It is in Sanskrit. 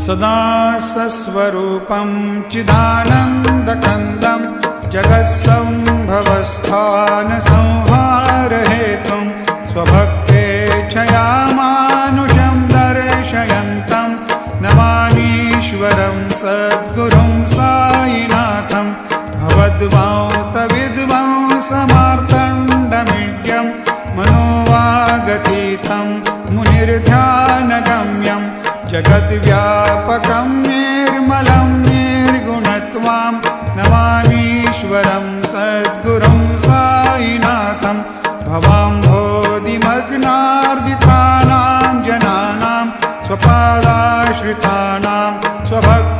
सदा सस्वरूपं चिदानन्दकन्दं जगत्सम्भवस्थानसंहारहेतुं स्वभक्तेच्छया मानुषं दर्शयन्तं नमामीश्वरं सद्गुरुं साईनाथं भवद्वान्तविद्वांसमार्तण्डमीड्यं मनोवागतीतं मुनिर्ध्यानगम्यं जगद्व्यापकं निर्मलं निर्गुणत्वां नमामीश्वरं सद्गुरुं साईनाथं भवाम्भोधिमग्नार्दितानां जनानां स्वपादाश्रितानां स्वभक्तानां